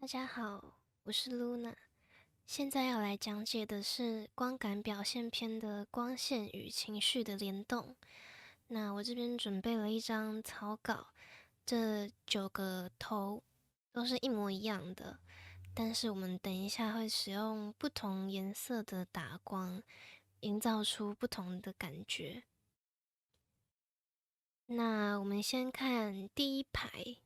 大家好，我是 Luna，现在要来讲解的是光感表现篇的光线与情绪的联动。那我这边准备了一张草稿，这9个头都是一模一样的，但是我们等一下会使用不同颜色的打光，营造出不同的感觉。那我们先看第一排。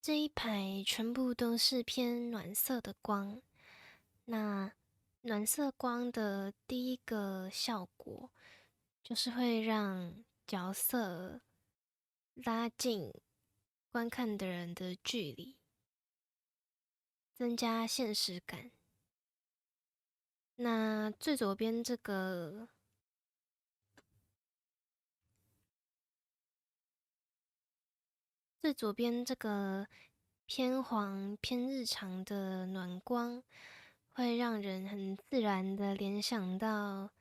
这一排全部都是偏暖色的光。那暖色光的第一个效果，就是会让角色拉近观看的人的距离，增加现实感。那最左边这个偏黄偏日常的暖光，会让人很自然的联想到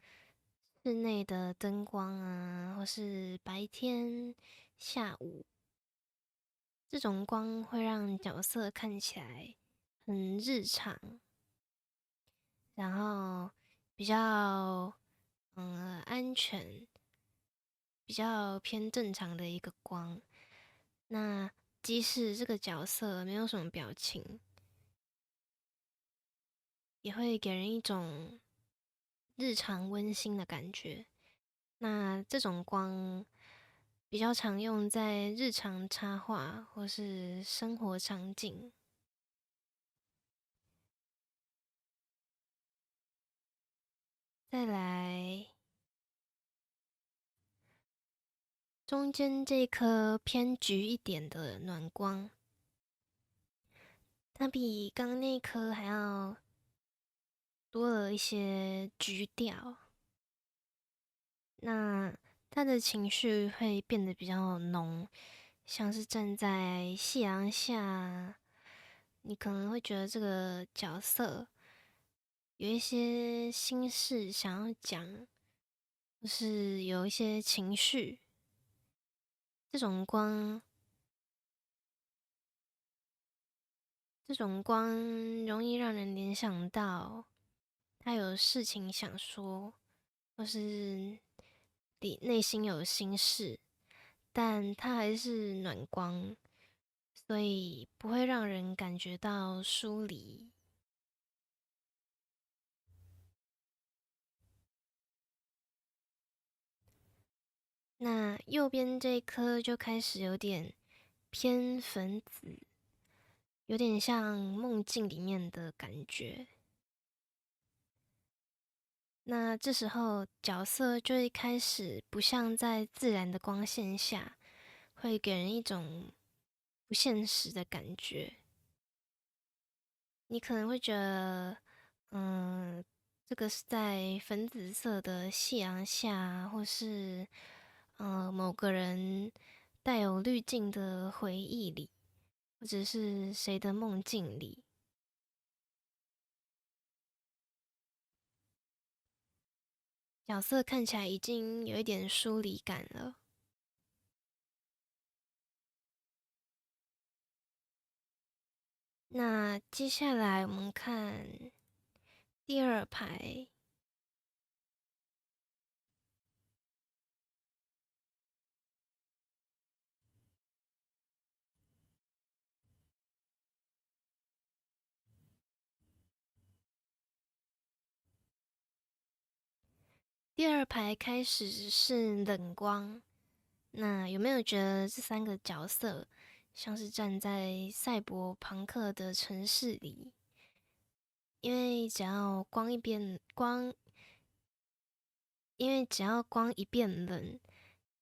室内的灯光啊，或是白天、下午，这种光会让角色看起来很日常，然后比较安全，比较偏正常的一个光。那即使这个角色没有什么表情，也会给人一种日常温馨的感觉。那这种光比较常用在日常插画或是生活场景。再来，中间这颗偏橘一点的暖光，它比刚刚那颗还要多了一些橘调。那他的情绪会变得比较浓，像是站在夕阳下，你可能会觉得这个角色有一些心事想要讲，或是有一些情绪。这种光，这种光容易让人联想到他有事情想说，或是内心有心事，但它还是暖光，所以不会让人感觉到疏离。那右边这一颗就开始有点偏粉紫，有点像梦境里面的感觉。那这时候角色就会开始不像在自然的光线下，会给人一种不现实的感觉。你可能会觉得，这个是在粉紫色的夕阳下，或是某个人带有滤镜的回忆里，或者是谁的梦境里，角色看起来已经有一点疏离感了。那接下来我们看第二排。第二排开始是冷光，那有没有觉得这3个角色像是站在赛博朋克的城市里？因为只要光一变光，因为只要光一变冷，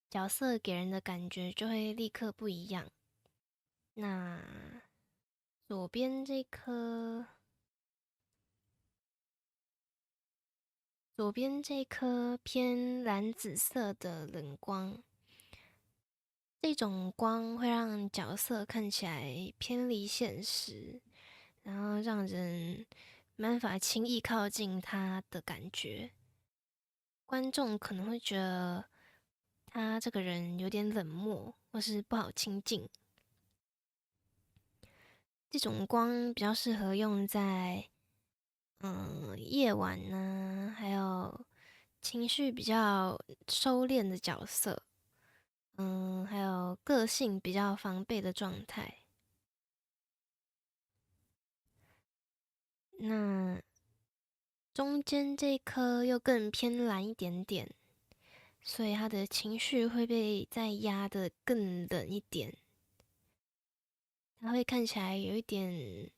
角色给人的感觉就会立刻不一样。那左边这颗，左边这颗偏蓝紫色的冷光，这种光会让角色看起来偏离现实，然后让人没办法轻易靠近他的感觉。观众可能会觉得他这个人有点冷漠，或是不好亲近。这种光比较适合用在夜晚呢，还有情绪比较收敛的角色，还有个性比较防备的状态。那中间这一颗又更偏蓝一点点，所以他的情绪会被再压得更冷一点。他会看起来有一点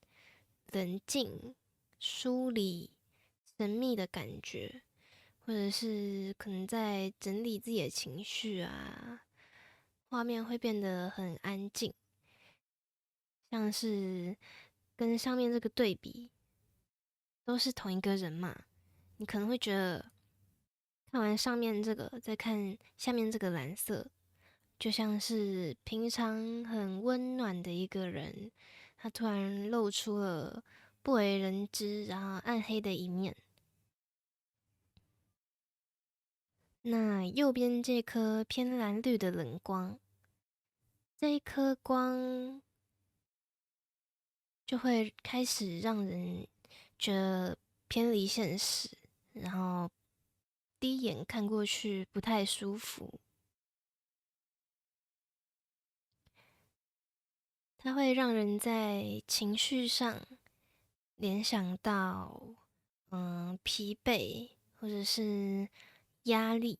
冷静、疏离、神秘的感觉，或者是可能在整理自己的情绪啊，画面会变得很安静，像是跟上面这个对比，都是同一个人嘛，你可能会觉得看完上面这个，再看下面这个蓝色，就像是平常很温暖的一个人，他突然露出了不为人知，然后暗黑的一面。那右边这颗偏蓝绿的冷光，这一颗光就会开始让人觉得偏离现实，然后第一眼看过去不太舒服。它会让人在情绪上联想到，疲惫或者是压力。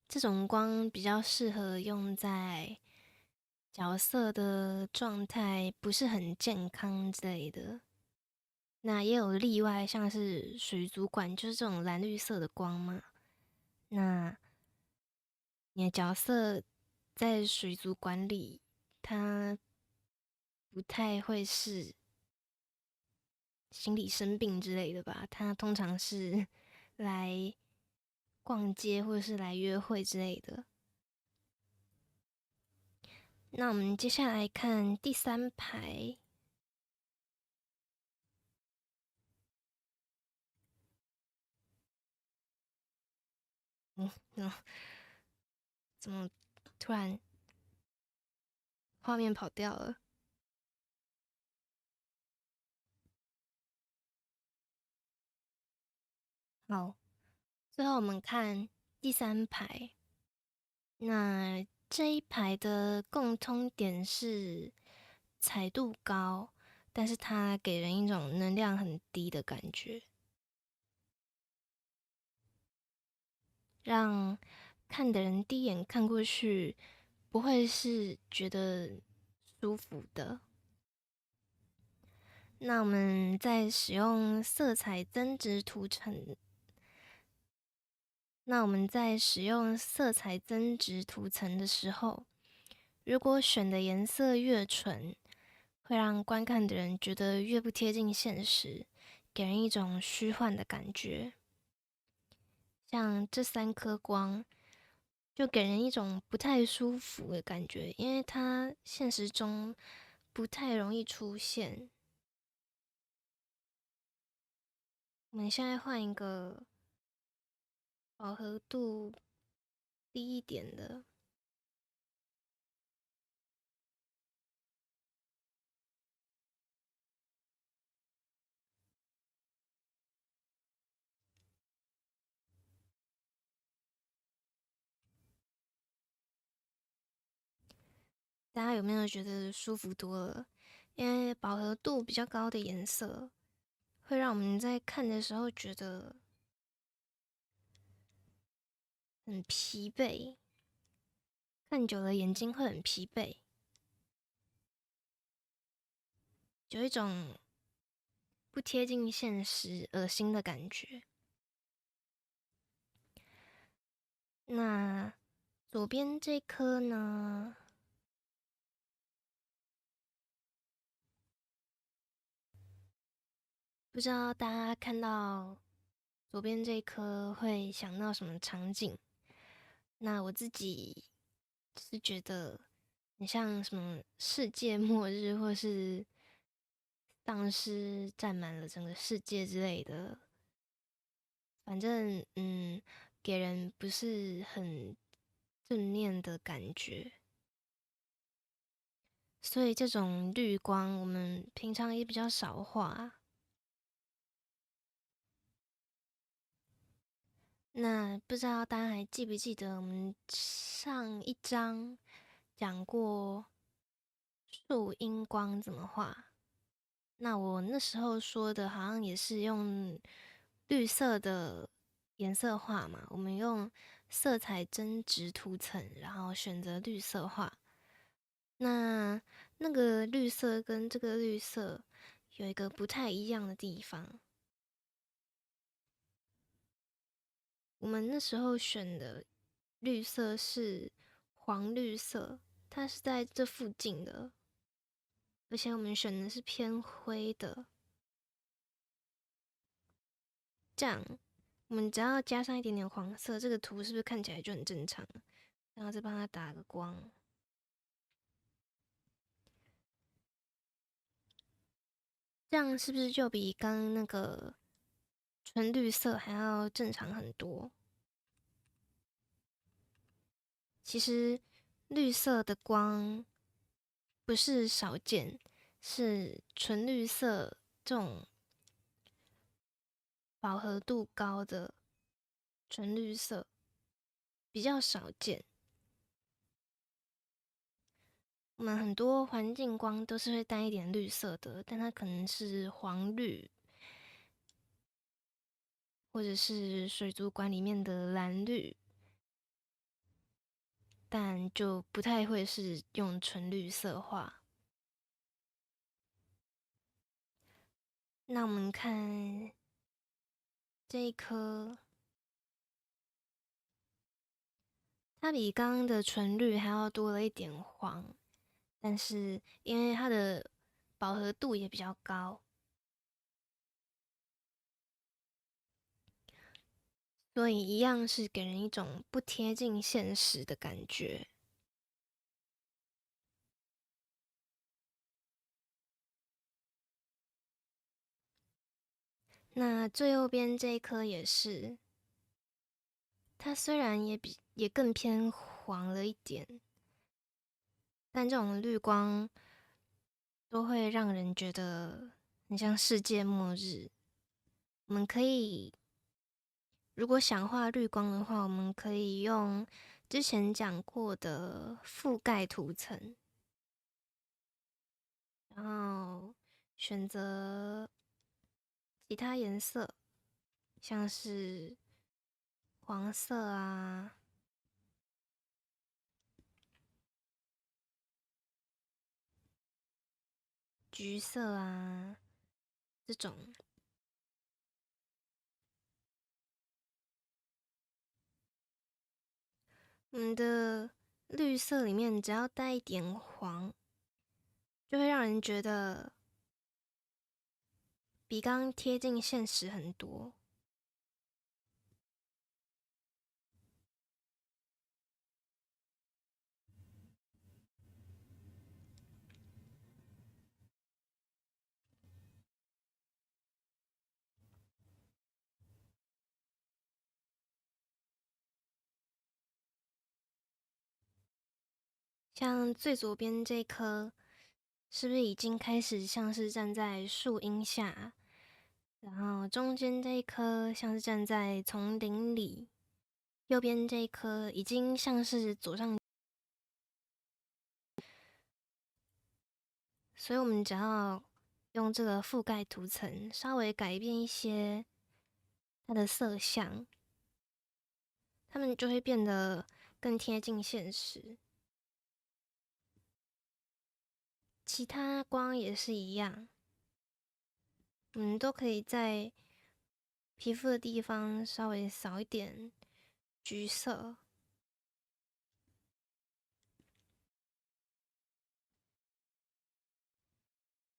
这种光比较适合用在角色的状态不是很健康之类的。那也有例外，像是水族馆，就是这种蓝绿色的光嘛。那你的角色在水族馆里，它不太会是心理生病之类的吧？他通常是来逛街或者是来约会之类的。那我们接下来看第三排，嗯，怎么突然画面跑掉了？好，最后我们看第三排，那这一排的共通点是彩度高，但是它给人一种能量很低的感觉，让看的人第一眼看过去不会是觉得舒服的。那我们在使用色彩增值图层，那我们在使用色彩增值图层的时候，如果选的颜色越纯，会让观看的人觉得越不贴近现实，给人一种虚幻的感觉。像这三颗光，就给人一种不太舒服的感觉，因为它现实中不太容易出现。我们现在换一个饱和度低一点的，大家有没有觉得舒服多了？因为饱和度比较高的颜色，会让我们在看的时候觉得很疲惫，看久了眼睛会很疲惫，有一种不贴近现实、恶心的感觉。那左边这颗呢？不知道大家看到左边这颗会想到什么场景？那我自己是觉得很像什么世界末日，或是丧尸占满了整个世界之类的。反正给人不是很正面的感觉。所以这种绿光我们平常也比较少画。那不知道大家还记不记得我们上一章讲过树荫光怎么画？那我那时候说的好像也是用绿色的颜色画嘛，我们用色彩针质涂层，然后选择绿色画。那个绿色跟这个绿色有一个不太一样的地方。我们那时候选的绿色是黄绿色，它是在这附近的，而且我们选的是偏灰的。这样，我们只要加上一点点黄色，这个图是不是看起来就很正常？然后再帮它打个光，这样是不是就比刚刚那个纯绿色还要正常很多？其实绿色的光不是少见，是纯绿色这种饱和度高的纯绿色比较少见。我们很多环境光都是会带一点绿色的，但它可能是黄绿，或者是水族馆里面的蓝绿，但就不太会是用纯绿色画。那我们看这一颗，它比刚刚的纯绿还要多了一点黄，但是因为它的饱和度也比较高，所以一样是给人一种不贴近现实的感觉。那最右边这一颗也是，它虽然也更偏黄了一点，但这种绿光都会让人觉得很像世界末日。我们可以，如果想画绿光的话，我们可以用之前讲过的覆盖涂层，然后选择其他颜色，像是黄色啊、橘色啊这种。我们的绿色里面只要带一点黄，就会让人觉得比刚刚贴近现实很多。像最左边这颗，是不是已经开始像是站在树荫下？然后中间这一颗像是站在丛林里，右边这一颗已经像是左上，所以我们只要用这个覆盖涂层稍微改变一些它的色相，它们就会变得更贴近现实。其他光也是一样，都可以在皮肤的地方稍微扫一点橘色，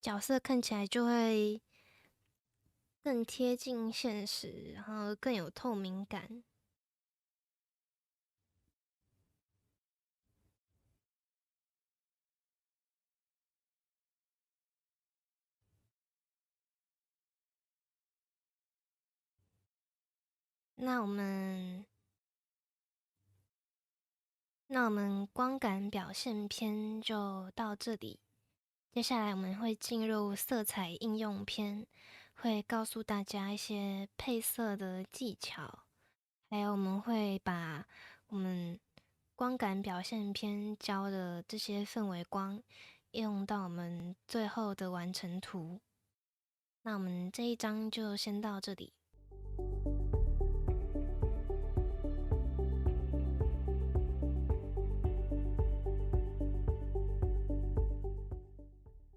角色看起来就会更贴近现实，然后更有透明感。那我们光感表现篇就到这里，接下来我们会进入色彩应用篇，会告诉大家一些配色的技巧，还有我们会把我们光感表现篇教的这些氛围光应用到我们最后的完成图。那我们这一章就先到这里。